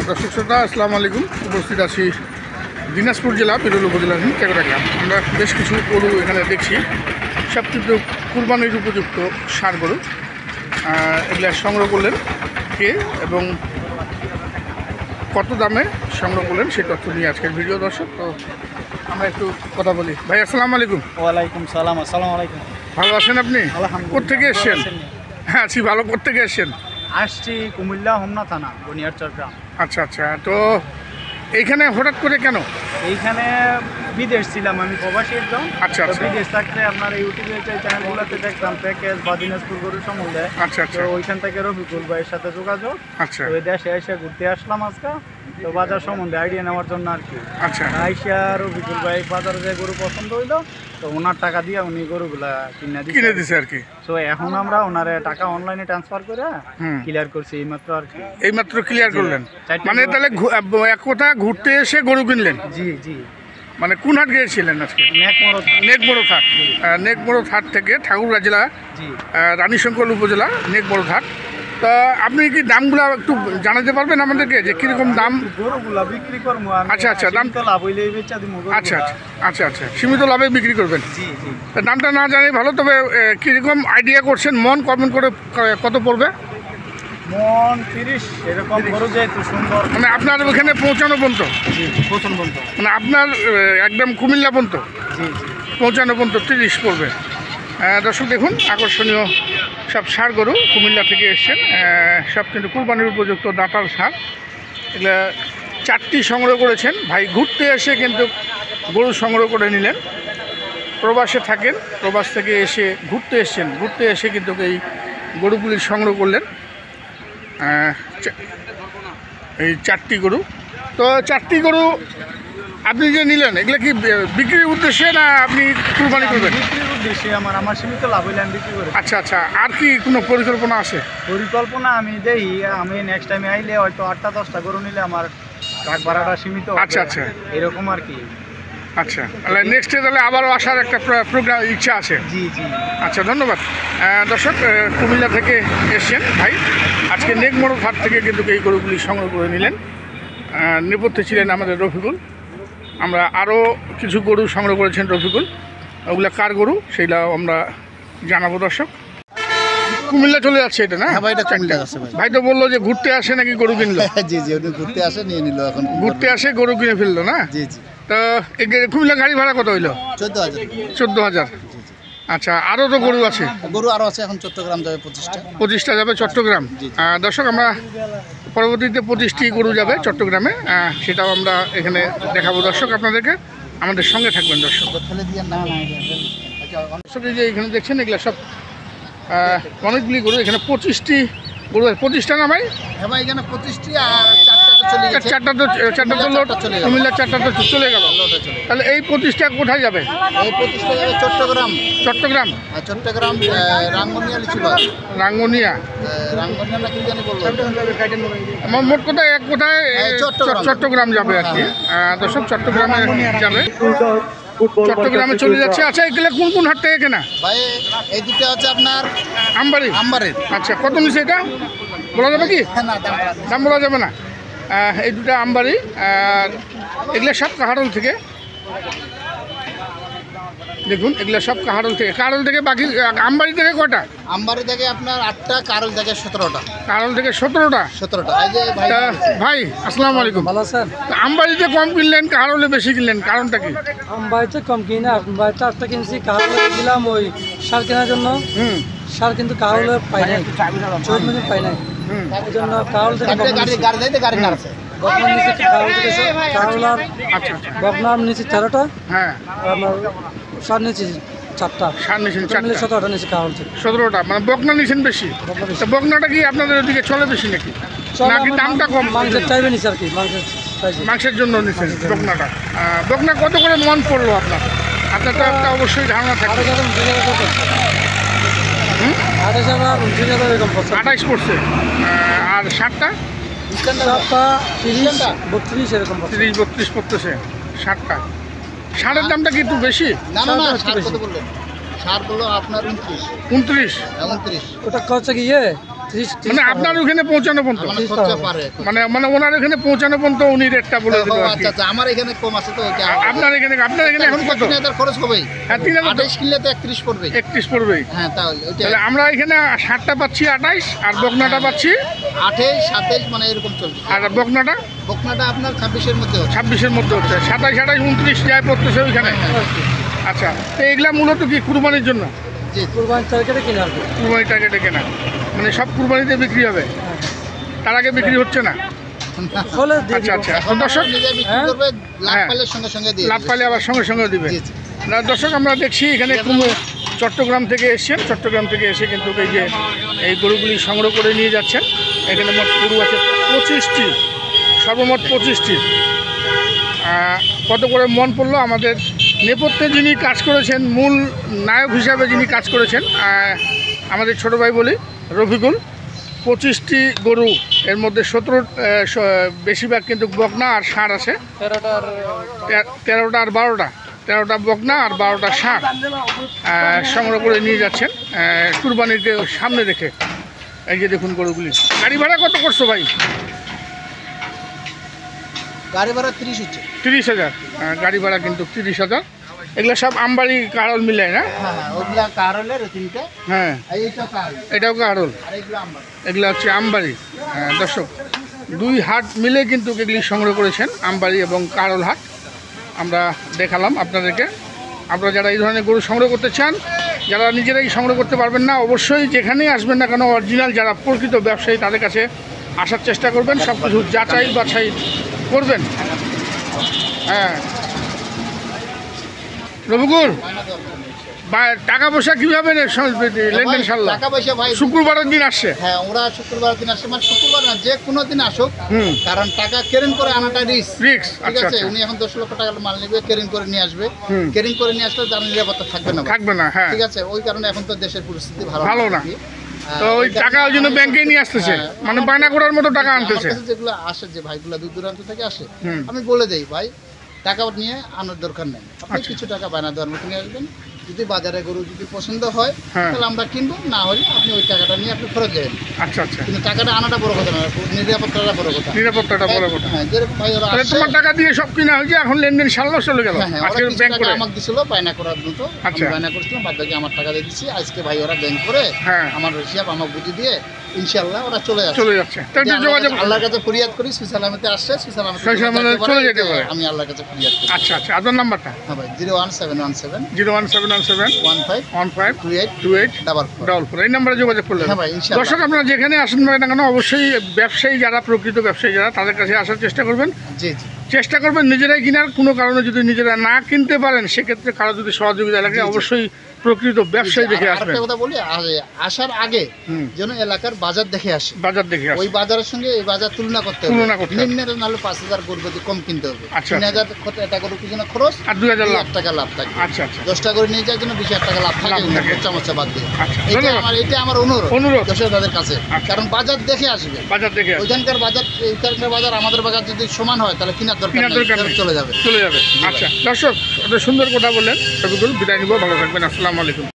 দর্শক শ্রোতা আসসালামু আলাইকুম। উপস্থিত আছি দিনাজপুর জেলা বিরল উপজেলাধীন টেকরা গ্রাম। আমরা বেশ কিছু গরু এখানে দেখছি, সব কিন্তু কুরবানির উপযুক্ত ষাঁড় গরু। এগুলা সংগ্রহ করলেন কে এবং কত দামে সংগ্রহ করলেন সেই তথ্য নিয়ে আজকের ভিডিও। দর্শক, তো আমরা একটু কথা বলি। ভাই আসসালামু আলাইকুম। ওয়ালাইকুম সালাম। আসসালামু আলাইকুম। ভালো আছেন আপনি? কোত্থেকে এসছেন? হ্যাঁ আছি ভালো। কোত্থেকে এসছেন? আসছি কুমিল্লা হোমনা থানা, বনিয়ারচর গ্রাম। আচ্ছা আচ্ছা, তো এইখানে হঠাৎ করে কেন? এইখানে বিদেশ ছিলাম, আমি প্রবাসী একজন। আচ্ছা আচ্ছা, বিদেশ থাকতে আপনার ইউটিউবে যে চ্যানেলগুলোতে দেখতাম প্যাকেজ বা দিনাজপুর গরুর সম্বন্ধে। আচ্ছা আচ্ছা, তো ওইখান থেকে রফিকুল ভাইয়ের সাথে যোগাযোগ। আচ্ছা, ওই দেশে এসে ঘুরতে আসলাম আজকে, তো বাজার সম্বন্ধে আইডিয়া নেওয়ার জন্য আর কি। আচ্ছা, আইসা রফিকুল ভাই বাজারে যে গরু পছন্দ হইলো, তো ওনার টাকা দিয়ে উনি গরুগুলা কিনে দিছে আর কি। তো এখন আমরা ওনারে টাকা অনলাইনে ট্রান্সফার করে ক্লিয়ার করছি এইমাত্র আর কি। এইমাত্র ক্লিয়ার করলেন? মানে তাহলে এক কথা ঘুরতে এসে গরু কিনলেন? জি জি। মানে কোন হাট গিয়েছিলেন আজকে? নেকমরদ হাট। নেকমরদ হাট থেকে ঠাকুরগাঁ জেলা রানীশঙ্কর উপজেলা নেকমরদ হাট। তা আপনি কি দামগুলো একটু জানাতে পারবেন আমাদেরকে, যে কীরকম দাম গরুগুলা বিক্রি করবো? আচ্ছা আচ্ছা, দাম তো লাভ হইলে বেচা দিব। আচ্ছা আচ্ছা আচ্ছা আচ্ছা, সীমিত লাভে বিক্রি করবেন? জি জি। দামটা না জানি ভালো, তবে কীরকম আইডিয়া করছেন, মন কমেন্ট করে কত পড়বে? মন 30 এরকম গরু যেহেতু সুন্দর। মানে আপনার ওখানে পৌঁছানো পর্যন্ত? জি, পছন্দ পর্যন্ত। মানে আপনার একদম কুমিল্লা পর্যন্ত জি জি পৌঁছানো পর্যন্ত 30 পড়বে। দর্শক দেখুন, আকর্ষণীয় সব ষাঁড় গরু কুমিল্লা থেকে এসছেন। সব কিন্তু কুরবানির উপযুক্ত দাঁতাল ষাঁড়। এগুলো 4টি সংগ্রহ করেছেন ভাই। ঘুরতে এসে কিন্তু গরু সংগ্রহ করে নিলেন। প্রবাসে থাকেন, প্রবাস থেকে এসে ঘুরতে এসছেন, ঘুরতে এসে কিন্তু এই গরুগুলি সংগ্রহ করলেন। এই 4টি গরু। তো 4টি গরু আপনি যে নিলেন, এগুলো কি বিক্রির উদ্দেশ্যে না আপনি কুরবানি করবেন? বিক্রির উদ্দেশ্যে। আমার সীমিত লাভ হইলে আমি বিক্রি করি। আচ্ছা আচ্ছা, আর কি কোনো পরিকল্পনা আছে? পরিকল্পনা আমি দেই, আমি নেক্সট টাইমে আইলে হয়তো 8টা 10টা গরু নিলে আমার ট্রাক ভাড়াটা সীমিত। আচ্ছা আচ্ছা, এরকম আর কি। আচ্ছা, তাহলে নেক্সট ডে তাহলে আবারও আসার একটা প্রোগ্রাম ইচ্ছা আছে? জি জি। আচ্ছা, ধন্যবাদ। দর্শক, কুমিল্লা থেকে এসছেন ভাই, আজকে নেকমরদ হাট থেকে কিন্তু এই গরুগুলি সংগ্রহ করে নিলেন। নেপথ্যে ছিলেন আমাদের রফিকুল। আমরা আরও কিছু গরু সংগ্রহ করেছেন রফিকুল, ওগুলা কার গরু সেইটাও আমরা জানাবো। দর্শক, কুমিল্লা চলে যাচ্ছে এটা না? হ্যাঁ ভাই, এটা কুমিল্লা যাচ্ছে ভাই। ভাই তো বললো যে ঘুরতে আসে নাকি গরু কিনলো? জি জি, উনি ঘুরতে আসে, নিয়ে নিল। এখন ঘুরতে আসে গরু কিনে ফেললো না? জি জি। তো কুমিল্লা গাড়ি ভাড়া কত হইলো? 14,000। 14,000। আচ্ছা, আরও তো গরু আছে? গরু আরও আছে, এখন চট্টগ্রাম যাবে 25টা। 25টা যাবে চট্টগ্রাম। দর্শক, আমরা পরবর্তীতে 25টি গরু যাবে চট্টগ্রামে, সেটাও আমরা এখানে দেখাবো। দর্শক, আপনাদেরকে আমাদের সঙ্গে থাকবেন। দর্শক, দর্শক এই যে এখানে দেখছেন, এগুলো সব অনেকগুলি গরু। এখানে 25টি গরু। 25টা না ভাই? হ্যাঁ ভাই, এখানে 25টি, আর 4টা তো চলে গেছে। 4টা তো কুমিল্লা 4টা তো চলে গেল। তাহলে এই 25টা কোথায় যাবে? এই 25টা যাবে চট্টগ্রাম। চট্টগ্রাম, চট্টগ্রাম রাঙ্গুনিয়া লিচুবাগ। রাঙ্গুনিয়া, রাঙ্গুনিয়া না কি জানি বললো। মোট কোথায় এক কোথায় চট্টগ্রাম যাবে আর কি। দর্শক, চট্টগ্রামে যাবে, চট্টগ্রামে চলে যাচ্ছে। আচ্ছা, এগুলো কোন কোন হাট থেকে কেনা ভাই? এই দুটো হচ্ছে আপনার আমবাড়ির। আচ্ছা, কত নিচ্ছে এটা বলা যাবে কি? না, দাম বলা যাবে না। এই দুটো আমবাড়ি। এগুলো সব কাহারল থেকে। দেখুন, এগুলো সব কাহারল থেকে। কাহারল থেকে বাকি আমবাড়ি থেকে কটা? আমবাড়ি থেকে আপনার 8টা, কারল থেকে 17টা। কাহারল থেকে 17টা। এই যে ভাই। ভাই আসসালামু আলাইকুম। ভালো স্যার। আমবাড়িতে কম কিনলেন, কাহারলে বেশি কিনলেন, কারণটা কি? আমবাড়িতে কম কিনে আমবাড়িতে 8টা কিনছি, কাহারলে দিলাম ওই সার কেনার জন্য। সার কিন্তু কাহারলে পাই নাই, 14 মিনিট পাই নাই। এই জন্য কাহারল থেকে গাড়ি নাড়ছে। বকনার নিচে কাহারল থেকে কাহারলার। আচ্ছা, বকনার নিচে 13টা, হ্যাঁ, আমার সার নিচে 4টা। সার নিয়েছেন 17টা নিচে কাহারল থেকে। 17টা। মানে বকনা নিয়েছেন বেশি। তো বকনাটা কি আপনাদের ওদিকে চলে বেশি নাকি? নাকি দামটা কম? মাংসের টাইপে নিচে আর কি, মাংসের জন্য নিচ্ছেন বকনাটা। বকনা কত করে মন পড়লো আপনার? আপনার তো একটা অবশ্যই ধারণা থাকবে। 28 পড়ছে। আর ষাটটা? 30-32 এরকম। 30-32 পড়তেছে ষাটটা। ষাঁড়ের দামটা কি একটু বেশি? না, সার বললো আপনার 29। 29? 29। ওটা হচ্ছে কি মানে আপনার ওখানে পৌঁছানো পর্যন্ত, মানে খরচা পারে। মানে মানে ওনার এখানে পৌঁছানো পর্যন্ত উনি রেটটা বলে দিল আর কি। আচ্ছা আচ্ছা, আমার এখানে কম আছে তো ওইটা। আপনার এখানে এখন কত? 3000 খরচ হবেই। হ্যাঁ 3000 28 কিনলে তো 31 পড়বে। 31 পড়বেই। হ্যাঁ তাহলে ওইটা তাহলে আমরা এখানে ষাটটা পাচ্ছি 28, আর বকনাটা পাচ্ছি 28 27 মানে এরকম চলছে। আর বকনাটা বকনাটা আপনার 26 এর মধ্যে হচ্ছে। 26-এর মধ্যে হচ্ছে, 27, 28, 29 যায় পড়তেছে ওইখানে। আচ্ছা, তো এগুলা মূলত কি কুরবানির জন্য? জি কুরবানি টার্গেটে কিনা আর কি। কুরবানি টার্গেটে কেনা, মানে সব কুরবানিতে বিক্রি হবে, তার আগে বিক্রি হচ্ছে না? হলে আচ্ছা আচ্ছা, তো এখন দর্শক নিজে বিক্রি করবে, লাভ হ্যাঁ। পাইলে সঙ্গে সঙ্গে দিয়ে লাভ দিবে। পাইলে আবার সঙ্গে সঙ্গে দিবে। জি জি। না দর্শক, আমরা দেখছি এখানে চট্টগ্রাম থেকে এসছেন, চট্টগ্রাম থেকে এসে কিন্তু এই যে এই গরুগুলি সংগ্রহ করে নিয়ে যাচ্ছেন। এখানে মোট গরু আছে 25টি, সর্বমোট 25টি। কত করে মন পড়লো? আমাদের নেপথ্যে যিনি কাজ করেছেন, মূল নায়ক হিসাবে যিনি কাজ করেছেন, আমাদের ছোট ভাই বলি রফিকুল। 25টি গরু, এর মধ্যে 17 বেশিরভাগ কিন্তু বকনা আর ষাঁড় আছে। 13টা আর 12টা বকনা আর 12টা ষাঁড় সংগ্রহ করে নিয়ে যাচ্ছেন কুরবানিকে সামনে রেখে। এই যে দেখুন গরুগুলি। গাড়ি ভাড়া কত করছো ভাই? গাড়ি ভাড়া 30 হচ্ছে। 30,000 গাড়ি ভাড়া কিন্তু 30,000। এগুলো সব আমবাড়ি কারল মিলায় না? হ্যাঁ হ্যাঁ, ওগুলা কারলের তিনটা। হ্যাঁ, এইটা কারল, এটাও কারল, আর এগুলো আমরা। এগুলো হচ্ছে আমবাড়ি। দর্শক, 2 হাট মিলে কিন্তু এগুলি সংগ্রহ করেছেন, আমবাড়ি এবং কারল হাট। আমরা দেখালাম আপনাদেরকে। আপনারা যারা এই ধরনের গরু সংগ্রহ করতে চান, যারা নিজেরাই সংগ্রহ করতে পারবেন না, অবশ্যই যেখানেই আসবেন না কেন অরিজিনাল যারা প্রকৃত ব্যবসায়ী তাদের কাছে আসার চেষ্টা করবেন, সব কিছু যাচাই বাছাই করবেন। হ্যাঁ রবিকুল, টাকা পয়সা কীভাবে লেনদেন সারলাম? টাকা পয়সা ভাই শুক্রবারের দিন আসছে। হ্যাঁ, ওরা শুক্রবার দিন আসে, মানে শুক্রবার না, যে কোনো দিন আসুক। হুম, কারণ টাকা কেরিং করে আনাটা রিস্ক। রিক্স। ঠিক আচ্ছা আছে, আচ্ছা, উনি এখন 10 লক্ষ টাকার মাল নেবে, কেরিং করে নিয়ে আসবে। হুম। কেরিং করে নিয়ে আসলে তার নিরাপত্তা থাকবে না ভাই। থাকবে না। হ্যাঁ, ঠিক আছে, ওই কারণে এখন তো দেশের পরিস্থিতি ভালো না। আর কি। তো ওই এই কারণে টাকা ওই জন্য ব্যাংকে নিয়ে আসতেছে, হ্যাঁ, মানে বায়না করার মতো টাকা আমার আনতেছে। কাছে যেগুলো আসে, যে ভাইগুলো দূর দূরান্ত থেকে আসে, হুম। আমি বলে দেই ভাই টাকা নিয়ে আনার দরকার নেই, আপনি আচ্ছা। কিছু টাকা বায়না দেওয়ার মতো নিয়ে আসবেন। যদি বাজারে গরু যদি পছন্দ হয়, হ্যাঁ। তাহলে আমরা কিনবো, না হলে আপনি ওই টাকাটা নিয়ে আপনি ফেরত দেবেন। আচ্ছা আচ্ছা, কিন্তু টাকাটা আনাটা বড় কথা না, নিরাপত্তাটা বড় কথা। নিরাপত্তাটা বড় কথা। হ্যাঁ, যেরকম ভাই ওরা তাহলে আসে, তোমার টাকা দিয়ে সব কিনা হয়েছে, এখন লেনদেন সারলো চলে গেল। হ্যাঁ হ্যাঁ, ওরা আজকে কিছু ব্যাংক টাকা করে। আমাকে দিছিল বায়না করার মতো। আমি আচ্ছা। বায়না করছিলাম, বাদ বাকি আমার টাকা দিয়ে দিচ্ছি। আজকে ভাই ওরা ব্যাংক করে হ্যাঁ। আমার হিসাব আমাকে বুঝে দিয়ে ইনশাআল্লাহ ওরা চলে যাচ্ছে। চলে যাচ্ছে। তো একটু যে যোগাযোগ। আল্লাহর কাছে ফরিয়াদ করি, সুসালামতে আসছে, সুসালামতে চলে যেতে পারে। আমি আল্লাহর কাছে ফরিয়াদ করি। আচ্ছা আচ্ছা, আপনার নাম্বারটা? হ্যাঁ ভাই, 01717 01717 15 15 28 28 44। 44, এই নাম্বারে যোগাযোগ করলে। হ্যাঁ ভাই, ইনশাআল্লাহ। দর্শক, আপনারা যেখানে আসেন না কেন অবশ্যই ব্যবসায়ী যারা, প্রকৃত ব্যবসায়ী যারা, তাদের কাছে আসার চেষ্টা করবেন। জি জি। চেষ্টা করবেন নিজেরাই কেনার। কোনো কারণে যদি নিজেরা না কিনতে পারেন, সেক্ষেত্রে কারো যদি সহযোগিতা লাগে, জি, জি। অবশ্যই প্রকৃত ব্যবসায়ী দেখে আর আসবেন। একটা কথা বলি, আসার আগে হুম। যেন এলাকার বাজার দেখে আসে। বাজার দেখে ওই আসেন। বাজারের সঙ্গে এই বাজার তুলনা করতে হবে। তুলনা করতে হবে। নিম্নের নাহলে 5,000 গরু প্রতি কম কিনতে হবে। আচ্ছা। 3,000 এটা গরু পিছনে খরচ, আর 2,000 লাভ। 2,000 টাকা লাভ থাকে। আচ্ছা আচ্ছা, 10টা করে নিয়ে যাওয়ার জন্য 20,000 টাকা লাভ থাকে, লাভ থাকে। চামচা বাদ দিয়ে। আচ্ছা, এটা ধন্যবাদ। আমার অনুরোধ অনুরোধ। তাদের কাছে। আচ্ছা। কারণ বাজার দেখে আসবে। বাজার দেখে আসেন। ওইখানকার বাজার, এইখানকার বাজার আমাদের বাজার যদি সমান হয়, তাহলে কেনার দরকার কেনার দরকার নেই, নেই। চলে যাবে। চলে যাবে। আচ্ছা দর্শক, সুন্দর কথা বললেন রবিকুল। বিদায় নিব, ভালো থাকবেন। আসসালামু আলাইকুম।